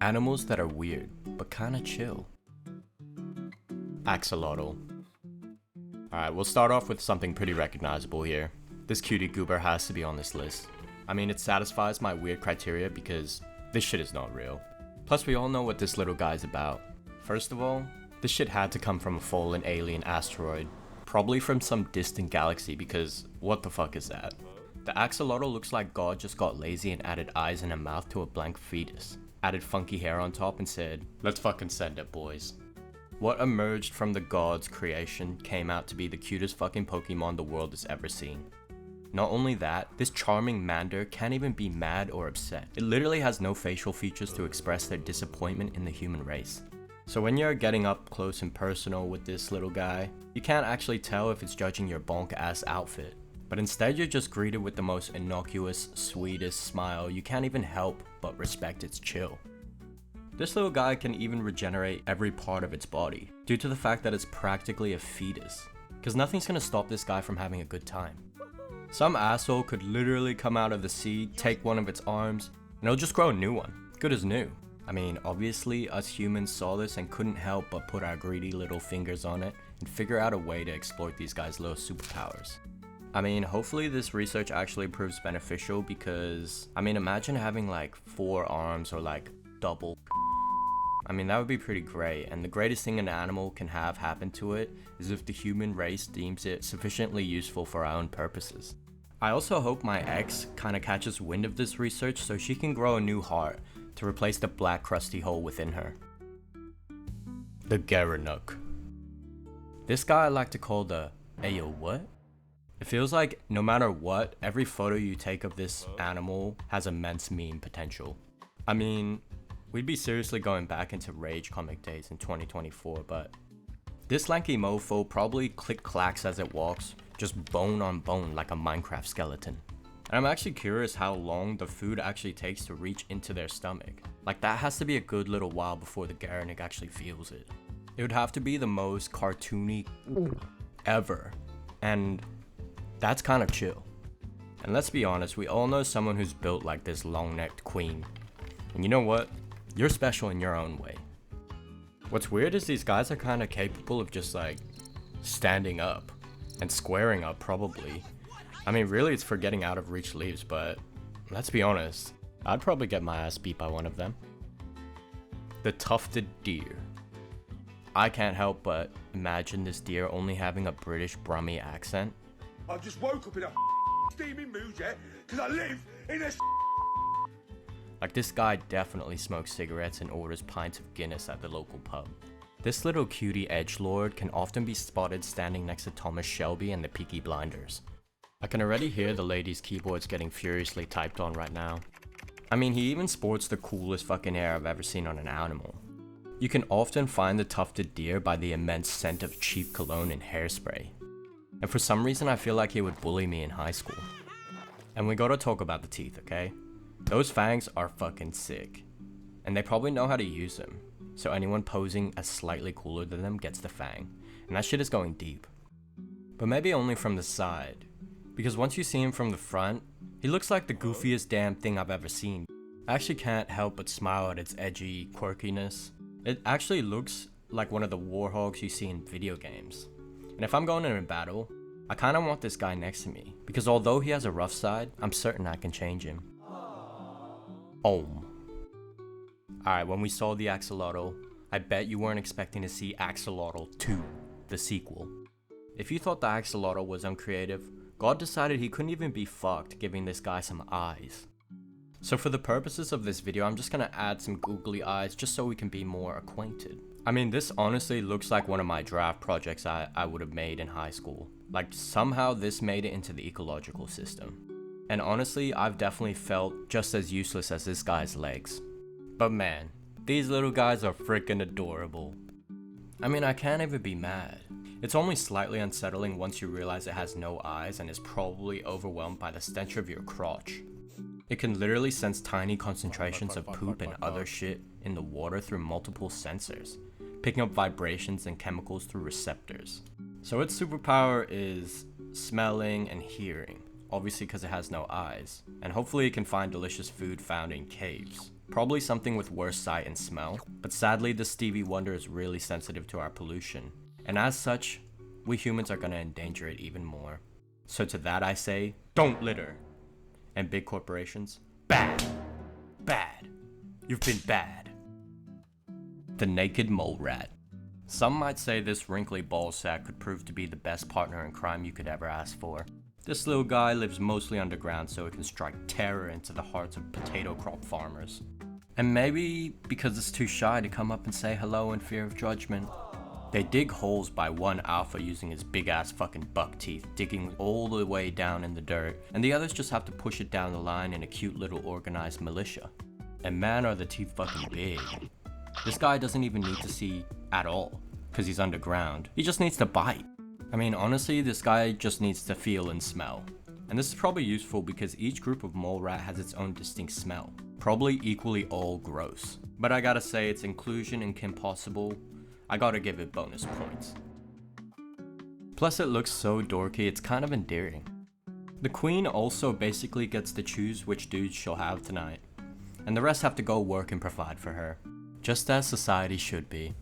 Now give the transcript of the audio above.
Animals that are weird, but kinda chill. Axolotl. Alright, we'll start off with something pretty recognizable here. This cutie goober has to be on this list. I mean, it satisfies my weird criteria because this shit is not real. Plus, we all know what this little guy's about. First of all, this shit had to come from a fallen alien asteroid. Probably from some distant galaxy because what the fuck is that? The axolotl looks like God just got lazy and added eyes and a mouth to a blank fetus. Added funky hair on top and said, "Let's fucking send it, boys." What emerged from the god's creation came out to be the cutest fucking Pokemon the world has ever seen. Not only that, this charming Mander can't even be mad or upset. It literally has no facial features to express their disappointment in the human race. So when you're getting up close and personal with this little guy, you can't actually tell if it's judging your bonk ass outfit. But instead you're just greeted with the most innocuous, sweetest smile. You can't even help but respect its chill. This little guy can even regenerate every part of its body, due to the fact that it's practically a fetus. Cause nothing's gonna stop this guy from having a good time. Some asshole could literally come out of the sea, take one of its arms, and it'll just grow a new one. Good as new. I mean, obviously us humans saw this and couldn't help but put our greedy little fingers on it and figure out a way to exploit these guys' little superpowers. I mean, hopefully this research actually proves beneficial because, I mean, imagine having like 4 arms or like double. I mean, that would be pretty great, and the greatest thing an animal can have happen to it is if the human race deems it sufficiently useful for our own purposes. I also hope my ex kinda catches wind of this research so she can grow a new heart to replace the black crusty hole within her. The Gerenuk. This guy I like to call the Ayo what? It feels like no matter what, every photo you take of this animal has immense meme potential. I mean, we'd be seriously going back into Rage comic days in 2024, but this lanky mofo probably click-clacks as it walks, just bone on bone like a Minecraft skeleton. And I'm actually curious how long the food actually takes to reach into their stomach. Like that has to be a good little while before the Gerenuk actually feels it. It would have to be the most cartoony ever. And that's kind of chill. And let's be honest, we all know someone who's built like this long-necked queen. And you know what? You're special in your own way. What's weird is these guys are kind of capable of just like standing up and squaring up probably. I mean, really it's for getting out of reach leaves, but let's be honest, I'd probably get my ass beat by one of them. The tufted deer. I can't help but imagine this deer only having a British Brummie accent. I just woke up in a steaming mood, yeah, because I live in a Like this guy definitely smokes cigarettes and orders pints of Guinness at the local pub. This little cutie edgelord can often be spotted standing next to Thomas Shelby and the Peaky Blinders. I can already hear the ladies' keyboards getting furiously typed on right now. I mean, he even sports the coolest fucking hair I've ever seen on an animal. You can often find the tufted deer by the immense scent of cheap cologne and hairspray. And for some reason I feel like he would bully me in high school. And we gotta talk about the teeth, okay? Those fangs are fucking sick. And they probably know how to use them. So anyone posing as slightly cooler than them gets the fang. And that shit is going deep. But maybe only from the side. Because once you see him from the front, he looks like the goofiest damn thing I've ever seen. I actually can't help but smile at its edgy quirkiness. It actually looks like one of the warhogs you see in video games. And if I'm going in a battle, I kinda want this guy next to me. Because although he has a rough side, I'm certain I can change him. Ohm. Alright, when we saw the Axolotl, I bet you weren't expecting to see Axolotl 2, the sequel. If you thought the Axolotl was uncreative, God decided he couldn't even be fucked giving this guy some eyes. So for the purposes of this video, I'm just gonna add some googly eyes just so we can be more acquainted. I mean, this honestly looks like one of my draft projects I would have made in high school. Like somehow this made it into the ecological system. And honestly, I've definitely felt just as useless as this guy's legs. But man, these little guys are freaking adorable. I mean, I can't even be mad. It's only slightly unsettling once you realize it has no eyes and is probably overwhelmed by the stench of your crotch. It can literally sense tiny concentrations of poop and other shit in the water through multiple sensors, picking up vibrations and chemicals through receptors. So its superpower is smelling and hearing, obviously because it has no eyes, and hopefully it can find delicious food found in caves. Probably something with worse sight and smell, but sadly the Stevie Wonder is really sensitive to our pollution, and as such, we humans are gonna endanger it even more. So to that I say, don't litter! And big corporations, bad! Bad! You've been bad! The Naked Mole Rat. Some might say this wrinkly ballsack could prove to be the best partner in crime you could ever ask for. This little guy lives mostly underground so it can strike terror into the hearts of potato crop farmers. And maybe because it's too shy to come up and say hello in fear of judgment. They dig holes by one alpha using his big ass fucking buck teeth, digging all the way down in the dirt, and the others just have to push it down the line in a cute little organized militia. And man are the teeth fucking big. This guy doesn't even need to see at all, cause he's underground. He just needs to bite. I mean honestly, this guy just needs to feel and smell. And this is probably useful because each group of mole rat has its own distinct smell. Probably equally all gross. But I gotta say, its inclusion in Kim Possible, I gotta give it bonus points. Plus it looks so dorky, it's kind of endearing. The queen also basically gets to choose which dudes she'll have tonight. And the rest have to go work and provide for her. Just as society should be.